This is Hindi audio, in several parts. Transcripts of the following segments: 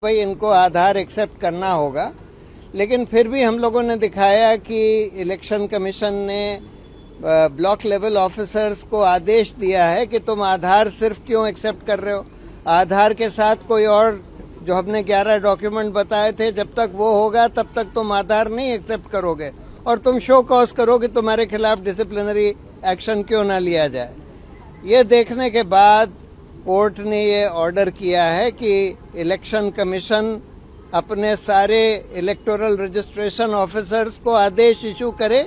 भाई इनको आधार एक्सेप्ट करना होगा, लेकिन फिर भी हम लोगों ने दिखाया कि इलेक्शन कमीशन ने ब्लॉक लेवल ऑफिसर्स को आदेश दिया है कि तुम आधार सिर्फ क्यों एक्सेप्ट कर रहे हो, आधार के साथ कोई और जो हमने 11 डॉक्यूमेंट बताए थे जब तक वो होगा तब तक तुम आधार नहीं एक्सेप्ट करोगे और तुम शो कॉज करो कि तुम्हारे खिलाफ डिसिप्लिनरी एक्शन क्यों ना लिया जाए। ये देखने के बाद कोर्ट ने ये ऑर्डर किया है कि इलेक्शन कमीशन अपने सारे इलेक्टोरल रजिस्ट्रेशन ऑफिसर्स को आदेश इशू करे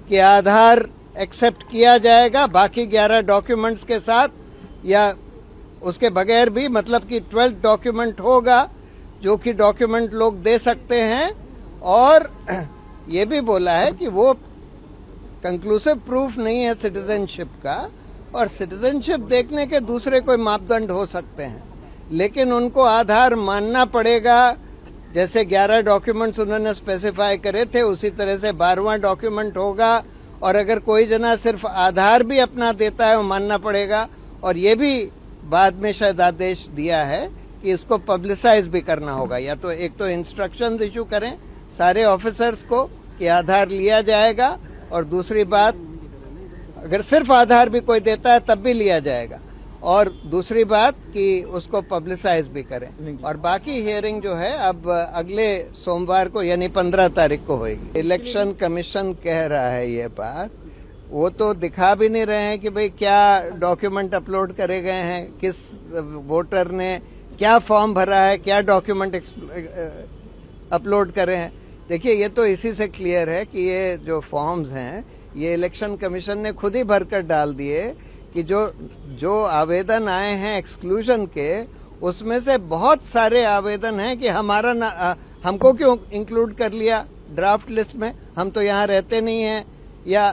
कि आधार एक्सेप्ट किया जाएगा बाकी 11 डॉक्यूमेंट्स के साथ या उसके बगैर भी, मतलब कि 12 डॉक्यूमेंट होगा जो कि डॉक्यूमेंट लोग दे सकते हैं। और ये भी बोला है कि वो कंक्लूसिव प्रूफ नहीं है सिटीजनशिप का, और सिटीजनशिप देखने के दूसरे कोई मापदंड हो सकते हैं, लेकिन उनको आधार मानना पड़ेगा। जैसे 11 डॉक्यूमेंट्स उन्होंने स्पेसिफाई करे थे उसी तरह से 12वां डॉक्यूमेंट होगा, और अगर कोई जना सिर्फ आधार भी अपना देता है वो मानना पड़ेगा। और ये भी बाद में शायद आदेश दिया है कि इसको पब्लिसाइज भी करना होगा, या तो एक तो इंस्ट्रक्शंस इशू करें सारे ऑफिसर्स को कि आधार लिया जाएगा, और दूसरी बात अगर सिर्फ आधार भी कोई देता है तब भी लिया जाएगा, और दूसरी बात कि उसको पब्लिसाइज भी करें। और बाकी हियरिंग जो है अब अगले सोमवार को यानी 15 तारीख को होगी। इलेक्शन कमीशन कह रहा है ये बात, वो तो दिखा भी नहीं रहे हैं कि भाई क्या डॉक्यूमेंट अपलोड करे गए हैं, किस वोटर ने क्या फॉर्म भरा है, क्या डॉक्यूमेंट अपलोड करे हैं। देखिए ये तो इसी से क्लियर है कि ये जो फॉर्म्स हैं ये इलेक्शन कमीशन ने खुद ही भरकर डाल दिए कि जो आवेदन आए हैं एक्सक्लूजन के, उसमें से बहुत सारे आवेदन हैं कि हमको क्यों इंक्लूड कर लिया ड्राफ्ट लिस्ट में, हम तो यहाँ रहते नहीं हैं या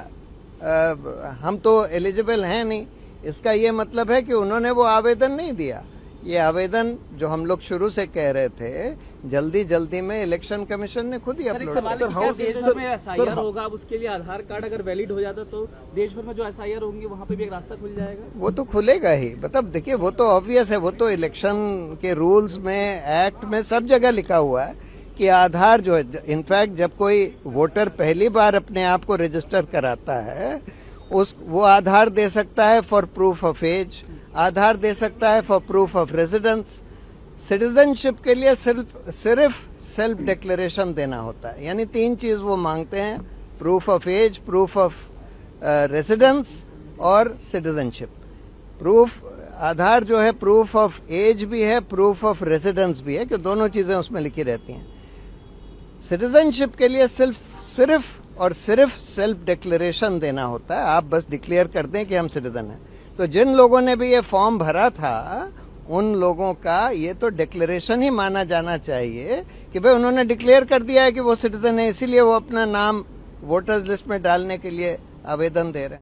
हम तो एलिजिबल हैं नहीं। इसका ये मतलब है कि उन्होंने वो आवेदन नहीं दिया। ये आवेदन जो हम लोग शुरू से कह रहे थे जल्दी में इलेक्शन कमीशन ने खुद ही अपलोड किया। देश भर में एसआईआर होगा, अब उसके लिए आधार कार्ड अगर वैलिड हो जाता तो देश भर में जो एसआईआर होंगी वहाँ पे भी एक रास्ता खुल जाएगा। वो तो खुलेगा ही, मतलब देखिए वो तो ऑब्वियस है, वो तो इलेक्शन के रूल्स में, एक्ट में, सब जगह लिखा हुआ है कि आधार जो है, इनफैक्ट जब कोई वोटर पहली बार अपने आप को रजिस्टर कराता है वो आधार दे सकता है फॉर प्रूफ ऑफ एज, आधार दे सकता है for proof of residence. Citizenship के लिए सिर्फ सेल्फ डिक्लेरेशन देना होता है, यानी 3 चीज वो मांगते हैं, proof of age, proof of residence और सिटीजनशिप। आधार जो है प्रूफ ऑफ एज भी है, प्रूफ ऑफ रेजिडेंस भी है, कि दोनों चीजें उसमें लिखी रहती हैं। सिटीजनशिप के लिए सिर्फ सेल्फ डिक्लेरेशन देना होता है, आप बस डिक्लेयर कर दें कि हम सिटीजन हैं। तो जिन लोगों ने भी ये फॉर्म भरा था उन लोगों का ये तो डिक्लेरेशन ही माना जाना चाहिए कि भाई उन्होंने डिक्लेयर कर दिया है कि वो सिटीजन है, इसीलिए वो अपना नाम वोटर्स लिस्ट में डालने के लिए आवेदन दे रहे हैं।